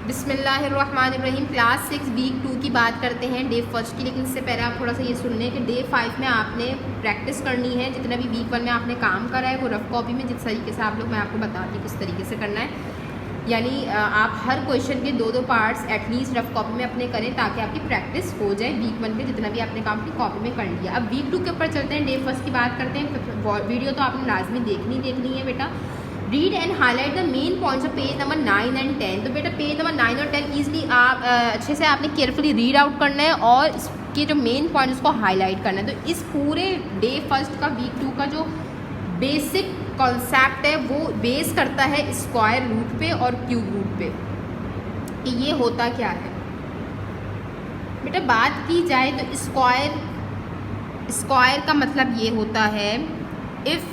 बिस्मिल्लाहिर्रहमानिर्रहीम। Class 6 week 2 की बात करते हैं, डे फर्स्ट की। लेकिन इससे पहले आप थोड़ा सा ये सुन लें कि डे 5 में आपने प्रैक्टिस करनी है। जितना भी वीक 1 में आपने काम करा है वो रफ कॉपी में जिस तरीके से आप लोग, मैं आपको बताती हूँ किस तरीके से करना है। यानी आप हर क्वेश्चन के दो पार्ट्स एटलीस्ट रफ कॉपी में अपने करें ताकि आपकी प्रैक्टिस हो जाए। वीक 1 के जितना भी आपने काम अपनी कॉपी में कर लिया। अब वीक 2 के ऊपर चलते हैं, डे फर्स्ट की बात करते हैं। वीडियो तो आपने लाजमी देखनी है बेटा। Read and highlight the main points of page number 9 and 10। तो बेटा पेज नंबर 9 और 10 ईजिली आप अच्छे से आपने केयरफुली रीड आउट करना है और इसके जो मेन पॉइंट उसको हाईलाइट करना है। तो इस पूरे डे फर्स्ट का वीक 2 का जो बेसिक कॉन्सेप्ट है वो बेस करता है स्क्वायर रूट पे और क्यूब रूट पे कि ये होता क्या है। बेटा बात की जाए तो स्क्वायर का मतलब ये होता है, if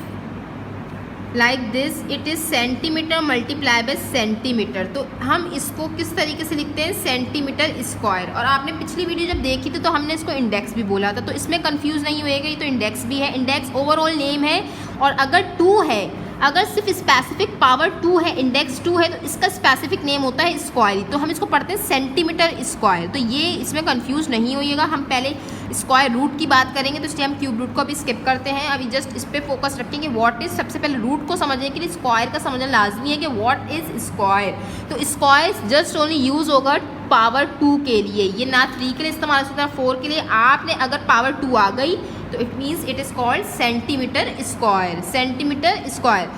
like this it is centimetre multiply by centimetre. तो हम इसको किस तरीके से लिखते हैं, सेंटीमीटर स्क्वायर। और आपने पिछली वीडियो जब देखी थी तो हमने इसको इंडेक्स भी बोला था, तो इसमें कंफ्यूज नहीं होएगा। ये तो इंडेक्स भी है, इंडेक्स ओवरऑल नेम है। और अगर 2 है, अगर सिर्फ स्पेसिफिक पावर 2 है, इंडेक्स 2 है, तो इसका स्पेसिफिक नेम होता है स्क्वायर। तो हम इसको पढ़ते हैं सेंटीमीटर स्क्वायर। तो ये इसमें कंफ्यूज नहीं होइएगा। हम पहले स्क्वायर रूट की बात करेंगे तो इसलिए हम क्यूब रूट को अभी स्किप करते हैं। अभी जस्ट इस पर फोकस रखेंगे। व्हाट इज़, सबसे पहले रूट को समझने के लिए स्क्वायर का समझना लाजमी है कि व्हाट इज़ स्क्वायर। तो स्क्वायर जस्ट ओनली यूज़ होगा पावर 2 के लिए, ये ना 3 के लिए इस्तेमाल होता है, 4 के लिए। आपने अगर पावर 2 आ गई तो it means it is called centimetre square. Centimetre square.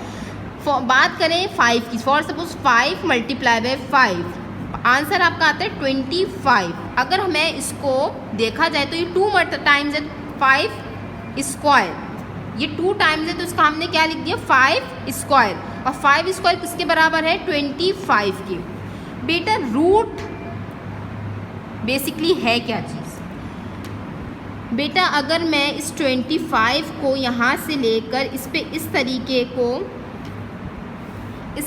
बात करें 5 की, for suppose 5 multiply by 5, answer आपका आता है 25। अगर हमें इसको देखा जाए तो ये 2 टाइम्स है 5 स्क्वायर, ये 2 टाइम्स है तो इसका हमने क्या लिख दिया 5 स्क्वायर। और 5 स्क्वायर किसके बराबर है, 25 के। बेटा रूट बेसिकली है क्या चीज़। बेटा अगर मैं इस 25 को यहाँ से लेकर इस पे इस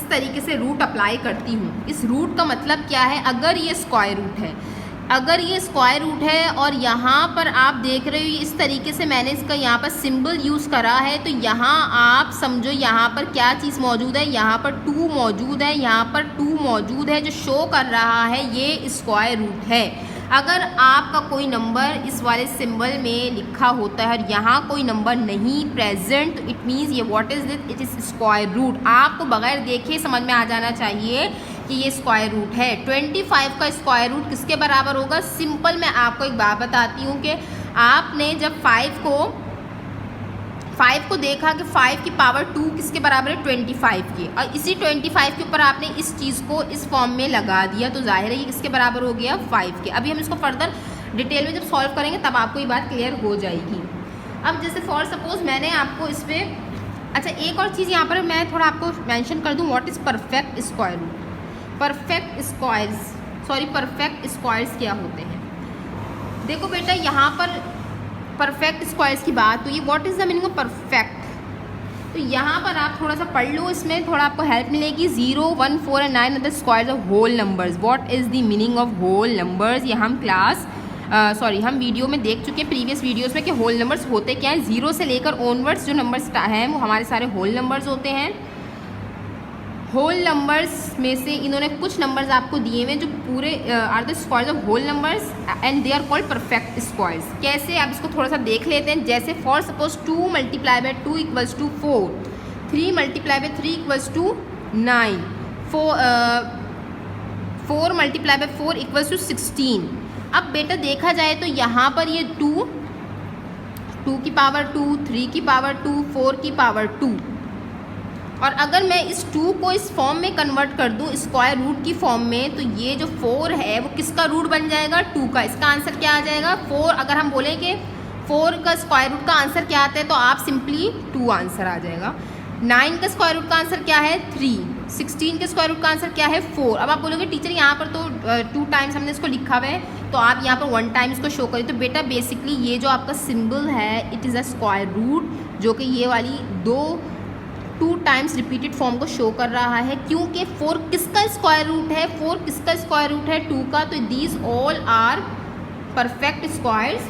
तरीके से रूट अप्लाई करती हूँ। इस रूट का मतलब क्या है, अगर ये स्क्वायर रूट है, अगर ये स्क्वायर रूट है और यहाँ पर आप देख रहे हो इस तरीके से मैंने इसका यहाँ पर सिंबल यूज़ करा है, तो यहाँ आप समझो यहाँ पर क्या चीज़ मौजूद है, यहाँ पर 2 मौजूद है, यहाँ पर 2 मौजूद है, जो शो कर रहा है ये स्क्वायर रूट है। अगर आपका कोई नंबर इस वाले सिंबल में लिखा होता है और यहाँ कोई नंबर नहीं प्रेजेंट, तो इट मीन्स ये what is this, it is square root. आपको बगैर देखे समझ में आ जाना चाहिए कि ये स्क्वायर रूट है। 25 का स्क्वायर रूट किसके बराबर होगा। सिंपल मैं आपको एक बात बताती हूँ कि आपने जब 5 को देखा कि 5 की पावर 2 किसके बराबर है, 25 के, और इसी 25 के ऊपर आपने इस चीज़ को इस फॉर्म में लगा दिया, तो जाहिर है ये किसके बराबर हो गया, 5 के। अभी हम इसको फर्दर डिटेल में जब सॉल्व करेंगे तब आपको ये बात क्लियर हो जाएगी। अब जैसे फॉर सपोज मैंने आपको इस पर, अच्छा एक और चीज़ यहाँ पर मैं थोड़ा आपको मेंशन कर दूँ, what is perfect square root. Perfect squares क्या होते हैं। देखो बेटा यहाँ पर परफेक्ट स्क्वायर्स की बात हुई, what is the meaning of perfect. तो यहाँ पर आप थोड़ा सा पढ़ लो, इसमें थोड़ा आपको हेल्प मिलेगी। 0, 1, 4 and 9 the squares of whole numbers. What is the meaning of whole numbers. ये हम हम वीडियो में देख चुके हैं प्रीवियस वीडियोस में कि होल नंबर्स होते क्या हैं। 0 से लेकर ऑनवर्ड्स जो नंबर्स हैं वो हमारे सारे होल नंबर्स होते हैं। होल नंबर्स में से इन्होंने कुछ नंबर्स आपको दिए हुए जो पूरे are the squares of whole numbers and they are called perfect squares. कैसे, आप इसको थोड़ा सा देख लेते हैं। जैसे for suppose 2 multiply by 2 equals to 4, 3 multiply by 3 equals to 9, 4 multiply by 4 equals to 16। अब बेटा देखा जाए तो यहाँ पर ये 2 की पावर 2, 3 की पावर 2, 4 की पावर 2। और अगर मैं इस 2 को इस फॉर्म में कन्वर्ट कर दूं स्क्वायर रूट की फॉर्म में, तो ये जो 4 है वो किसका रूट बन जाएगा, 2 का। इसका आंसर क्या आ जाएगा, 4। अगर हम बोलेंगे 4 का स्क्वायर रूट का आंसर क्या आता है तो आप सिंपली 2 आंसर आ जाएगा। 9 का स्क्वायर रूट का आंसर क्या है, 3। 16 के स्क्वायर रूट का आंसर क्या है, 4। अब आप बोलोगे टीचर यहाँ पर तो 2 टाइम्स हमने इसको लिखा हुआ है, तो आप यहाँ पर 1 टाइम इसको शो करें। तो बेटा बेसिकली ये जो आपका सिंबल है it is a square root, जो कि ये वाली 2 टाइम्स रिपीटेड फॉर्म को शो कर रहा है। क्योंकि 4 किसका स्क्वायर रूट है, 4 किसका स्क्वायर रूट है, 2 का। तो these all are perfect squares.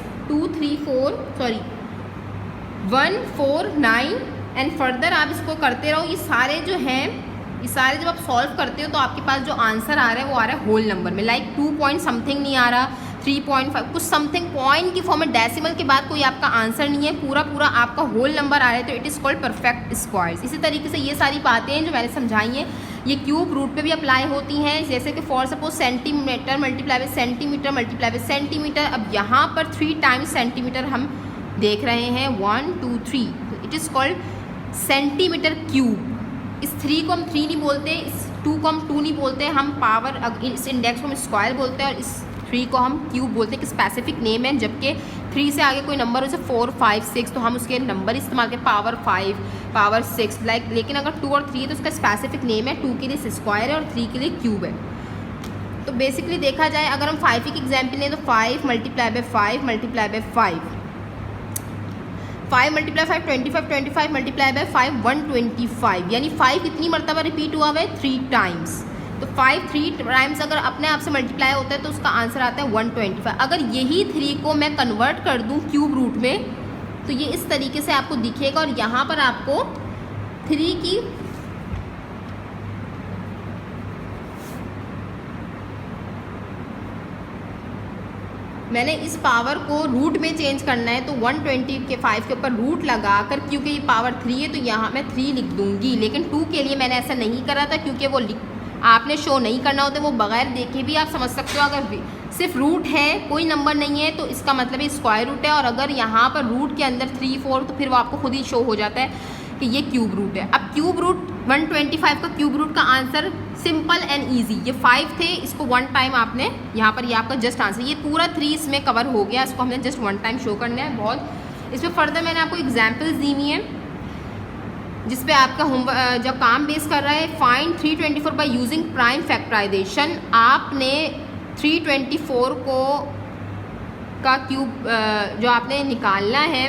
1, 4, 9 and further आप इसको करते रहो। ये सारे जो हैं ये सारे जब आप सॉल्व करते हो तो आपके पास जो आंसर आ रहा है वो आ रहा है होल नंबर में, लाइक 2 पॉइंट समथिंग नहीं आ रहा, 3.5 कुछ समथिंग पॉइंट की फॉर्म में, डेसिमल के बाद कोई आपका आंसर नहीं है, पूरा पूरा आपका होल नंबर आ रहा है, तो it is called perfect squares. इसी तरीके से ये सारी बातें हैं जो मैंने समझाई हैं ये क्यूब रूट पे भी अप्लाई होती हैं। जैसे कि for suppose centimetre multiply by centimetre multiply by centimetre, अब यहाँ पर 3 टाइम्स सेंटीमीटर हम देख रहे हैं, 1 2 3, it is called centimetre cube. इस 3 को हम 3 नहीं बोलते, इस 2 को हम 2 नहीं बोलते, हम पावर, इस इंडेक्स को हम स्क्वायर बोलते हैं और इस 3 को हम क्यूब बोलते हैं कि स्पेसिफिक नेम है। जबकि 3 से आगे कोई नंबर हो जैसे 4 5 6 तो हम उसके नंबर इस्तेमाल करें पावर 5 पावर 6 लाइक, लेकिन अगर 2 और 3 है तो उसका स्पेसिफिक नेम है, 2 के लिए स्क्वायर है और 3 के लिए क्यूब है। तो बेसिकली देखा जाए अगर हम 5 की एग्जाम्पल लें तो 5 multiply by 5 multiply by 5, 5 multiply 5 25, 25 multiply by 5 125, यानी 5 कितनी मरतबा रिपीट हुआ है 3 टाइम्स। तो 5 3 टाइम्स अगर अपने आप से मल्टीप्लाई होता है तो उसका आंसर आता है 125। अगर यही 3 को मैं कन्वर्ट कर दूं क्यूब रूट में तो ये इस तरीके से आपको दिखेगा और यहाँ पर आपको 3 की मैंने इस पावर को रूट में चेंज करना है तो 120 के 5 के ऊपर रूट लगाकर, क्योंकि ये पावर 3 है तो यहाँ मैं 3 लिख दूंगी। लेकिन 2 के लिए मैंने ऐसा नहीं करा था क्योंकि वो आपने शो नहीं करना होता, वो बगैर देखे भी आप समझ सकते हो। अगर सिर्फ रूट है कोई नंबर नहीं है तो इसका मतलब ये स्क्वायर रूट है, और अगर यहाँ पर रूट के अंदर 3 4 तो फिर वो आपको खुद ही शो हो जाता है कि ये क्यूब रूट है। अब क्यूब रूट 125 का क्यूब रूट का आंसर सिंपल एंड ईजी, ये 5 थे, इसको 1 टाइम आपने यहाँ पर ये आपका जस्ट आंसर, ये पूरा 3 इसमें कवर हो गया, इसको हमने जस्ट 1 टाइम शो करना है। बहुत इसमें फर्दर मैंने आपको एग्जाम्पल्स दी हुई हैं जिस पे आपका होमवर्क जब काम बेस कर रहा है। Find 324 by using prime factorization, आपने 324 को का क्यूब जो आपने निकालना है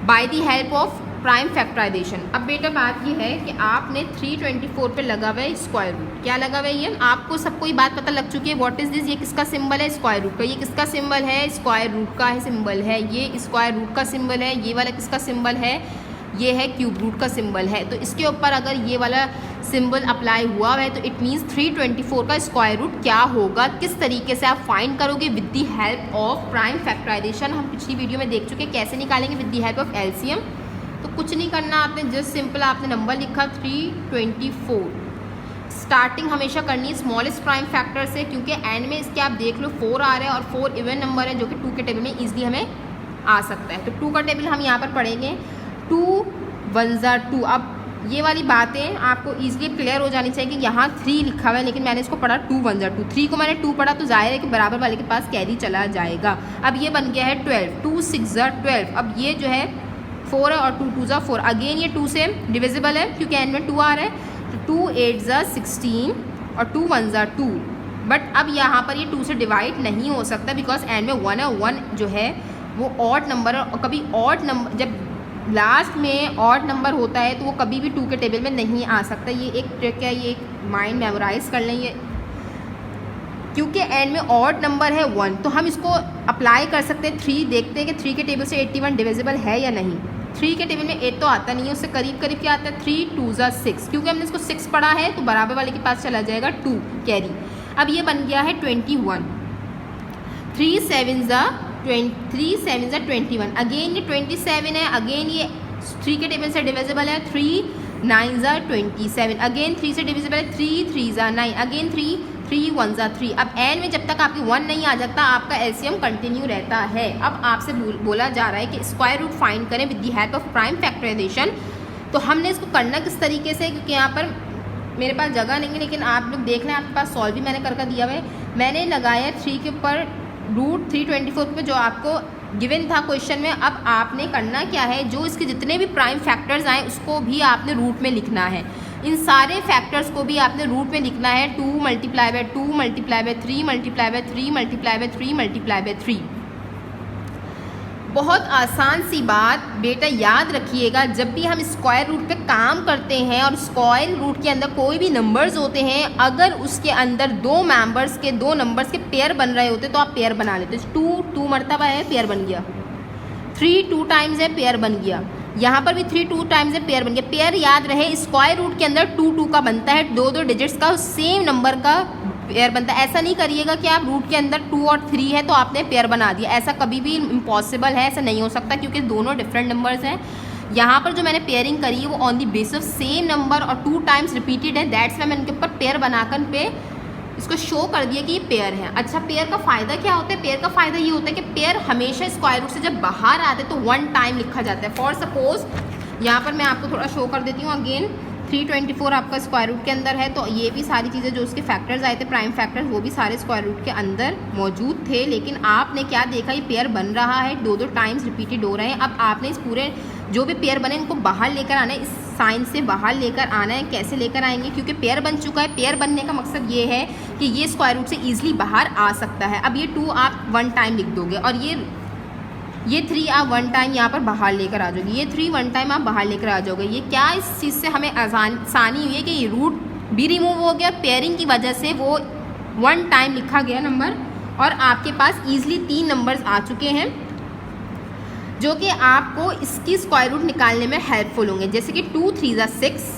by the help of prime factorization. अब बेटा बात ये है कि आपने 324 पे लगा हुआ है स्क्वायर रूट, क्या लगा हुआ है ये आपको सबको ये बात पता लग चुकी है। व्हाट इज़ दिस, ये किसका सिंबल है स्क्वायर रूट का, ये किसका सिंबल है स्क्वायर रूट का है सिंबल है, ये स्क्वायर रूट का सिंबल है, ये वाला किसका सिंबल है ये है क्यूब रूट का सिंबल है। तो इसके ऊपर अगर ये वाला सिंबल अप्लाई हुआ है तो इट मीन्स 324 का स्क्वायर रूट क्या होगा, किस तरीके से आप फाइंड करोगे with the help of prime factorization. हम पिछली वीडियो में देख चुके हैं कैसे निकालेंगे with the help of LCM. तो कुछ नहीं करना, आपने जस्ट सिंपल आपने नंबर लिखा 324। स्टार्टिंग हमेशा करनी है स्मॉलेस्ट प्राइम फैक्टर से, क्योंकि एंड में इसके आप देख लो 4 आ रहा है और 4 इवन नंबर है जो कि 2 के टेबल में ईजिली हमें आ सकता है। तो 2 का टेबल हम यहाँ पर पढ़ेंगे, 2 1 2। अब ये वाली बातें आपको ईजिली क्लियर हो जानी चाहिए कि यहाँ 3 लिखा हुआ है लेकिन मैंने इसको पढ़ा 2 1 2, 3 को मैंने 2 पढ़ा तो जाहिर है कि बराबर वाले के पास कैरी चला जाएगा। अब ये बन गया है 12, 2 6 12। अब ये जो है 4 है और 2 2 4, अगेन ये 2 से डिविजिबल है क्योंकि एंड में 2 आ रहा है। तो 2 8 16 और 2 1 2। बट अब यहाँ पर ये 2 से डिवाइड नहीं हो सकता बिकॉज एंड में 1 है, 1 जो है वो ऑड नंबर है और कभी ऑड नंबर जब लास्ट में ऑड नंबर होता है तो वो कभी भी 2 के टेबल में नहीं आ सकता। ये एक ट्रिक है, ये एक माइंड मेमोराइज कर लें। ये क्योंकि एंड में ऑड नंबर है 1 तो हम इसको अप्लाई कर सकते हैं 3, देखते हैं कि 3 के टेबल से 81 डिविजिबल है या नहीं। 3 के टेबल में 8 तो आता नहीं है, उससे करीब करीब क्या आता है 3 2 6, क्योंकि हमने इसको 6 पढ़ा है तो बराबर वाले के पास चला जाएगा 2 कैरी। अब ये बन गया है 21, 3 7 21, अगेन ये 27 है, अगेन ये 3 के टेबल से डिविजिबल है, 3 9 27, अगेन 3 से डिविजिबल है, 3 3 9, अगेन 3 3 1 3। अब एंड में जब तक आपकी 1 नहीं आ जाता आपका एलसीएम कंटिन्यू रहता है। अब आपसे बोला जा रहा है कि स्क्वायर रूट फाइंड करें with the help of prime factorization. तो हमने इसको करना किस तरीके से, क्योंकि यहाँ पर मेरे पास जगह नहीं है लेकिन आप लोग देख लें आपके पास सॉल्व भी मैंने करके दिया हुआ है। मैंने लगाया 3 के ऊपर रूट 324 पे जो आपको गिवन था क्वेश्चन में। अब आपने करना क्या है, जो इसके जितने भी प्राइम फैक्टर्स आए उसको भी आपने रूट में लिखना है। इन सारे फैक्टर्स को भी आपने रूट में लिखना है, 2 multiply by 2 multiply by 3 multiply by 3 multiply by 3 multiply by 3। बहुत आसान सी बात बेटा याद रखिएगा, जब भी हम स्क्वायर रूट पे काम करते हैं और स्क्वायर रूट के अंदर कोई भी नंबर्स होते हैं, अगर उसके अंदर 2 मेंबर्स के 2 नंबर्स के पेयर बन रहे होते तो आप पेयर बना लेते। 2 2 मरतबा है पेयर बन गया, 3 2 टाइम्स है पेयर बन गया। यहाँ पर भी 3 2 टाइम्स है, पेयर बन गया। पेयर याद रहे स्क्वायर रूट के अंदर 2 2 का बनता है, 2 डिजिट्स का सेम नंबर का पेयर बनता है। ऐसा नहीं करिएगा कि आप रूट के अंदर 2 और 3 है तो आपने पेयर बना दिया, ऐसा कभी भी इम्पॉसिबल है, ऐसा नहीं हो सकता क्योंकि दोनों डिफरेंट नंबर्स हैं। यहाँ पर जो मैंने पेयरिंग करी है वो on the basis of same number और 2 टाइम्स रिपीटेड है, दैट्स वाई मैंने इनके ऊपर पेयर बनाकर पे इसको शो कर दिया कि ये पेयर है। अच्छा, पेयर का फ़ायदा क्या होता है? पेयर का फ़ायदा ये होता है कि पेयर हमेशा स्क्वायर रूट से जब बाहर आते हैं तो 1 टाइम लिखा जाता है। फॉर सपोज यहाँ पर मैं आपको थोड़ा शो कर देती हूँ अगेन, 324 आपका स्क्वायर रूट के अंदर है, तो ये भी सारी चीज़ें जो उसके फैक्टर्स आए थे प्राइम फैक्टर्स वो भी सारे स्क्वायर रूट के अंदर मौजूद थे। लेकिन आपने क्या देखा, ये पेयर बन रहा है, 2 टाइम्स रिपीटेड हो रहे हैं। अब आपने इस पूरे जो भी पेयर बने इनको बाहर लेकर आना है, इस साइन से बाहर लेकर आना है। कैसे लेकर आएंगे? क्योंकि पेयर बन चुका है। पेयर बनने का मकसद ये है कि ये स्क्वायर रूट से ईजिली बाहर आ सकता है। अब ये 2 आप 1 टाइम लिख दोगे और ये 3 आप 1 टाइम यहाँ पर बाहर लेकर आ जाओगे, ये 3 1 टाइम आप बाहर लेकर आ जाओगे। ये क्या, इस चीज़ से हमें आसानी हुई है कि ये रूट भी रिमूव हो गया, पेयरिंग की वजह से वो 1 टाइम लिखा गया नंबर, और आपके पास ईजिली 3 नंबर्स आ चुके हैं जो कि आपको इसकी स्क्वायर रूट निकालने में हेल्पफुल होंगे। जैसे कि 2 3 6,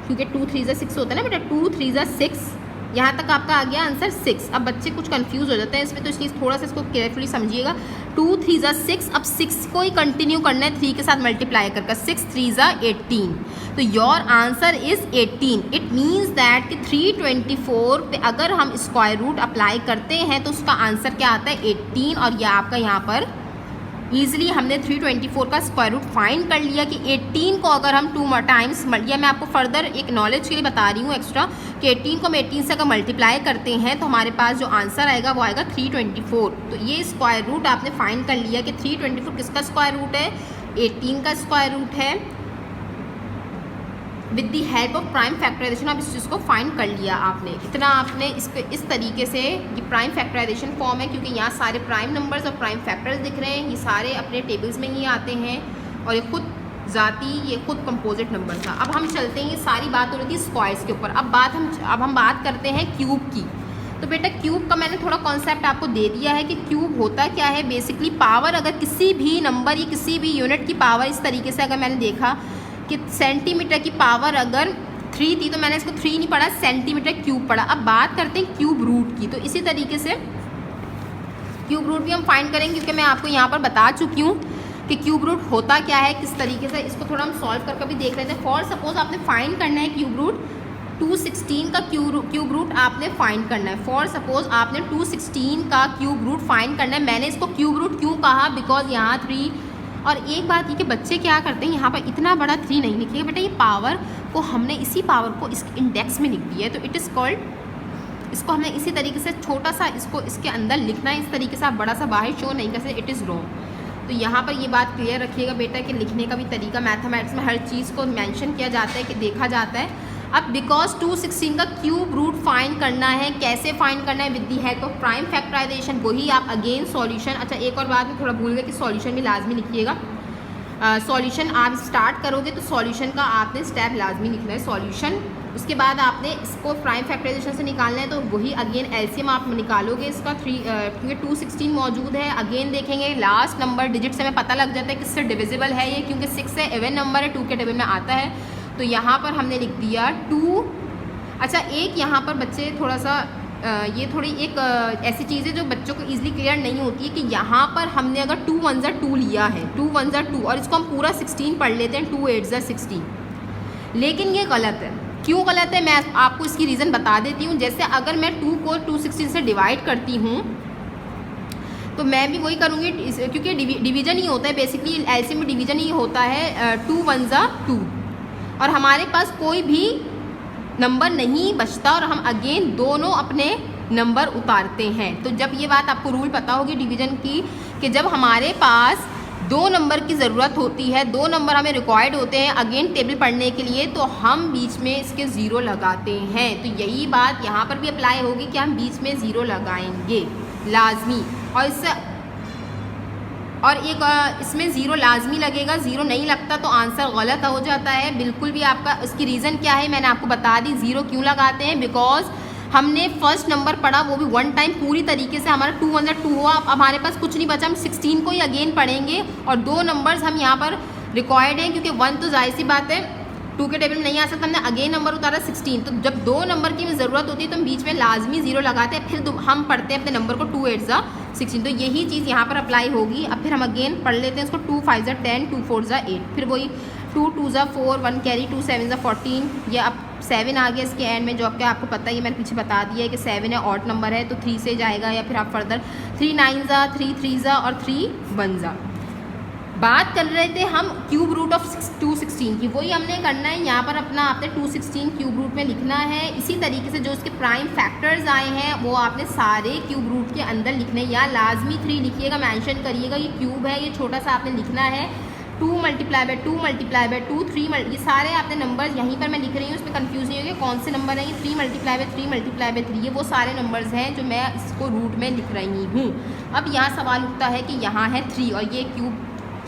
क्योंकि 2 3 6 होता है ना बेटा, 2 3 6, यहाँ तक आपका आ गया आंसर 6। अब बच्चे कुछ कंफ्यूज हो जाते हैं इसमें, तो इसलिए थोड़ा सा इसको केयरफुली समझिएगा। 2 3 6, अब 6 को ही कंटिन्यू करना है 3 के साथ मल्टीप्लाई कर 6 3 18, तो your answer is 18। It means that कि 324 पे अगर हम स्क्वायर रूट अप्लाई करते हैं तो उसका आंसर क्या आता है 18, और यह आपका यहाँ पर ईजिली हमने 324 का स्क्वायर रूट फाइंड कर लिया कि 18 को अगर हम 2 टाइम्स, या मैं आपको फर्दर एक नॉलेज के लिए बता रही हूँ एक्स्ट्रा, कि 18 को हम 18 से अगर मल्टीप्लाई करते हैं तो हमारे पास जो आंसर आएगा वो आएगा 324। तो ये स्क्वायर रूट आपने फाइंड कर लिया कि 324 किसका स्क्वायर रूट है, 18 का स्क्वायर रूट है। With the help of prime factorization आप इस चीज़ को फाइंड कर लिया आपने। इतना आपने इस तरीके से, ये प्राइम फैक्टराइजेशन फॉर्म है क्योंकि यहाँ सारे प्राइम नंबर्स और प्राइम फैक्टर्स दिख रहे हैं, ये सारे अपने टेबल्स में ही आते हैं, और ये खुद ज़ाती, ये खुद कंपोजिट नंबर था। अब हम चलते हैं, ये सारी बात हो रही थी स्क्वायर्स के ऊपर, अब हम बात करते हैं क्यूब की। तो बेटा क्यूब का मैंने थोड़ा कॉन्सेप्ट आपको दे दिया है कि क्यूब होता क्या है। बेसिकली पावर, अगर किसी भी नंबर या किसी भी यूनिट की पावर, इस तरीके से अगर मैंने देखा कि सेंटीमीटर की पावर अगर 3 थी तो मैंने इसको 3 नहीं पढ़ा, सेंटीमीटर क्यूब पढ़ा। अब बात करते हैं क्यूब रूट की, तो इसी तरीके से क्यूब रूट भी हम फाइंड करेंगे क्योंकि मैं आपको यहाँ पर बता चुकी हूँ कि क्यूब रूट होता क्या है, किस तरीके से। इसको थोड़ा हम सॉल्व करके भी देख लेते हैं। फॉर सपोज आपने फाइंड करना है क्यूब रूट 216 का क्यूब रूट आपने फाइंड करना है। फॉर सपोज आपने 216 का क्यूब रूट फाइंड करना है। मैंने इसको क्यूब रूट क्यों कहा, बिकॉज यहाँ 3, और एक बात ये कि बच्चे क्या करते हैं, यहाँ पर इतना बड़ा 3 नहीं लिखिएगा बेटा, ये पावर को हमने इसी पावर को इस इंडेक्स में लिख दिया है, तो इट इज़ कॉल्ड, इसको हमने इसी तरीके से छोटा सा इसको इसके अंदर लिखना है, इस तरीके से आप बड़ा सा बाहर शो नहीं कर सकते, इट इज़ रॉन्ग। तो यहाँ पर ये बात क्लियर रखिएगा बेटा कि लिखने का भी तरीका, मैथमेटिक्स में हर चीज़ को मेंशन किया जाता है, कि देखा जाता है। अब बिकॉज 216 का क्यूब रूट फाइंड करना है, कैसे फाइंड करना है, with the help of prime factorization, वही आप अगेन सॉल्यूशन। अच्छा एक और बात मैं थोड़ा भूल गई कि सॉल्यूशन भी लाजमी लिखिएगा। सॉल्यूशन आप स्टार्ट करोगे तो सॉल्यूशन का आपने स्टेप लाजमी लिखना है, सॉल्यूशन। उसके बाद आपने इसको प्राइम फैक्टराइजेशन से निकालना है, तो वही अगेन एलसीएम आप निकालोगे इसका, क्योंकि 216 मौजूद है। अगेन देखेंगे लास्ट नंबर डिजिट से हमें पता लग जाता है किससे डिविजिबल है ये, क्योंकि 6 से इवन नंबर है, 2 के टेबल में आता है। तो यहाँ पर हमने लिख दिया 2। अच्छा एक यहाँ पर बच्चे थोड़ा सा ये थोड़ी एक ऐसी चीज़ है जो बच्चों को ईजिली क्लियर नहीं होती है कि यहाँ पर हमने अगर 2 1 2 लिया है, 2 1 2, और इसको हम पूरा 16 पढ़ लेते हैं, 2 8 16, लेकिन ये गलत है। क्यों गलत है, मैं आपको इसकी रीज़न बता देती हूँ। जैसे अगर मैं 2 को 216 से डिवाइड करती हूँ तो मैं भी वही करूँगी, क्योंकि डिवीजन ही होता है बेसिकली, एलसीएम में डिवीजन ही होता है, 2 1 2, और हमारे पास कोई भी नंबर नहीं बचता, और हम अगेन दोनों अपने नंबर उतारते हैं। तो जब ये बात आपको रूल पता होगी डिवीजन की, कि जब हमारे पास 2 नंबर की ज़रूरत होती है, 2 नंबर हमें रिक्वायर्ड होते हैं अगेन टेबल पढ़ने के लिए, तो हम बीच में इसके 0 लगाते हैं। तो यही बात यहाँ पर भी अप्लाई होगी कि हम बीच में 0 लगाएंगे लाजमी, और एक इसमें 0 लाजमी लगेगा, 0 नहीं लगता तो आंसर गलत हो जाता है बिल्कुल भी आपका। उसकी रीज़न क्या है मैंने आपको बता दी, 0 क्यों लगाते हैं, बिकॉज हमने फर्स्ट नंबर पढ़ा वो भी 1 टाइम पूरी तरीके से, हमारा 2 1 2 हुआ, अब हमारे पास कुछ नहीं बचा, हम 16 को ही अगेन पढ़ेंगे, और 2 नंबर्स हम यहाँ पर रिक्वायर्ड है, क्योंकि 1 तो जाहिर सी बात है 2 के टेबल में नहीं आ सकता। हमने अगेन नंबर उतारा 16, तो जब 2 नंबर की ज़रूरत होती है तो हम बीच में लाजमी 0 लगाते हैं, फिर हम पढ़ते हैं अपने नंबर को 2 8 जा 16। तो यही चीज़ यहाँ पर अप्लाई होगी। अब फिर हम अगेन पढ़ लेते हैं इसको, 2 5 जा 10, 2 4 जा 8, फिर वही 2 2 जा 4, 1 कैरी, 2 7 जा 14। ये अब 7 आ गया इसके एंड में, जो आपको पता ही है, मैंने पीछे बता दिया है कि 7 है, ऑड नंबर है, तो 3 से जाएगा, या फिर आप फर्दर 3 9 जा 3 3 जा और 3 1 जा। बात कर रहे थे हम क्यूब रूट ऑफ 216 की, वही हमने करना है यहाँ पर अपना। आपने 216 क्यूब रूट में लिखना है। इसी तरीके से जो उसके प्राइम फैक्टर्स आए हैं वो आपने सारे क्यूब रूट के अंदर लिखने हैं। या लाजमी 3 लिखिएगा, मेंशन करिएगा, ये क्यूब है, ये छोटा सा आपने लिखना है। 2 × 2 × 2 3 ये सारे आपने नंबर्स यहीं पर मैं लिख रही हूँ, इसमें कंफ्यूज नहीं होगी कौन से नंबर हैं ये। 3 × 3 × 3 ये वो सारे नंबर्स हैं जो मैं इसको रूट में लिख रही हूँ। अब यहाँ सवाल उठता है कि यहाँ है 3 और ये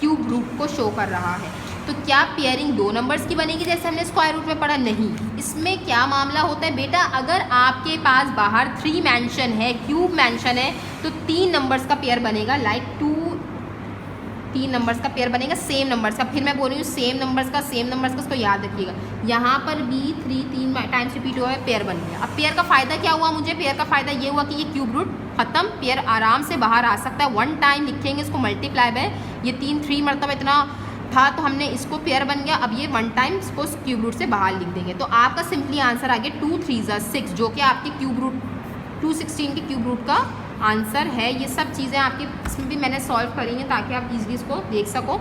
क्यूब रूट को शो कर रहा है, तो क्या पेयरिंग 2 नंबर्स की बनेगी जैसे हमने स्क्वायर रूट में पढ़ा? नहीं। इसमें क्या मामला होता है बेटा, अगर आपके पास बाहर 3 मेंशन है, क्यूब मेंशन है, तो 3 नंबर्स का पेयर बनेगा। लाइक 3 नंबर्स का पेयर बनेगा सेम नंबर्स का। फिर मैं बोल रही हूँ सेम नंबर्स का, उसको याद रखिएगा। यहाँ पर भी 3 टाइम्स रिपीट हुआ है, पेयर बन गया। अब पेयर का फ़ायदा क्या हुआ मुझे? पेयर का फ़ायदा ये हुआ कि ये क्यूब रूट ख़त्म, पेयर आराम से बाहर आ सकता है। 1 टाइम लिखेंगे इसको मल्टीप्लाई बाय, ये 3 मरतबा इतना था तो हमने इसको पेयर बन गया। अब ये 1 टाइम इसको क्यूब रूट से बाहर लिख देंगे, तो आपका सिंपली आंसर आ गया 2 3 जा 6, जो कि आपके क्यूब रूट 216 के क्यूब रूट का आंसर है। ये सब चीज़ें आपकी इसमें भी मैंने सॉल्व करी हैं ताकि आप इजीली इसको देख सको।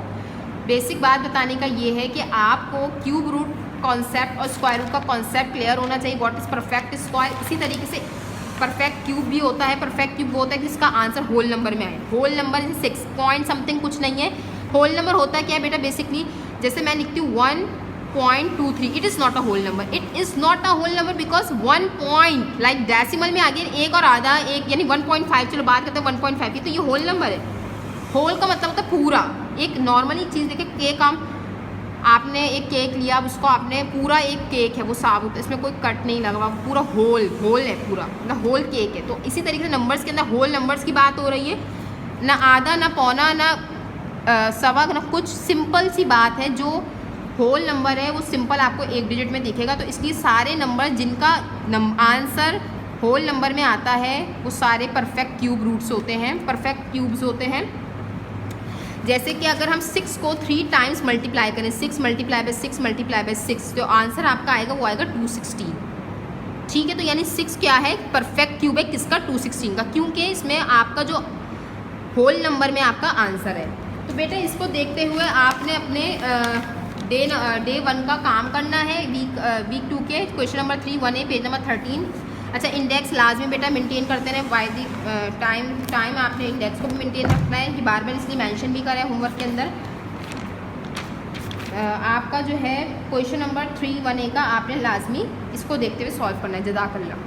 बेसिक बात बताने का ये है कि आपको क्यूब रूट कॉन्सेप्ट और स्क्वायर रूट का कॉन्सेप्ट क्लियर होना चाहिए। व्हाट इज़ परफेक्ट स्क्वायर, इसी तरीके से परफेक्ट क्यूब भी होता है। परफेक्ट क्यूब वो होता है जिसका आंसर होल नंबर में आए। होल नंबर जैसे 6 पॉइंट समथिंग कुछ नहीं है। होल नंबर होता है क्या है बेटा? बेसिकली जैसे मैं लिखती हूँ 1.23, it is not a whole number. It is not a whole number because 1 point like decimal में आ गया 1 और आधा, 1 यानी 1.5, चलो बात करते हैं 1.5 की, तो ये होल नंबर है। होल का मतलब होता है पूरा। एक नॉर्मली चीज़ देखिए, केक आपने एक केक लिया, अब उसको आपने पूरा एक केक है वो साबुत, इसमें कोई कट नहीं लगा हुआ, पूरा होल है, पूरा मतलब होल केक है। तो इसी तरीके से नंबर्स के अंदर होल नंबर्स की बात हो रही है, ना आधा ना पौना ना सवा ना कुछ। सिंपल सी बात है, जो होल नंबर है वो सिंपल आपको 1 डिजिट में दिखेगा। तो इसलिए सारे नंबर जिनका आंसर होल नंबर में आता है वो सारे परफेक्ट क्यूब रूट्स होते हैं, परफेक्ट क्यूब्स होते हैं। जैसे कि अगर हम 6 को 3 टाइम्स मल्टीप्लाई करें, 6 × 6 तो आंसर आपका आएगा वो आएगा 216। ठीक है, तो यानी 6 क्या है? परफेक्ट क्यूब है किसका? 216 का, क्योंकि इसमें आपका जो होल नंबर में आपका आंसर है। तो बेटा इसको देखते हुए आपने अपने डे 1 का काम करना है। वीक 2 के question number 3 1A page number 13। अच्छा, इंडेक्स लाजमी बेटा मेंटेन करते रहे बाय दी टाइम आपने इंडेक्स को भी मेंटेन रखना है, कि बार बार इसलिए मेंशन भी करें होमवर्क के अंदर। आपका जो है क्वेश्चन नंबर 3 1A का आपने लाजमी इसको देखते हुए सॉल्व करना है। जज़ाकल्लाह।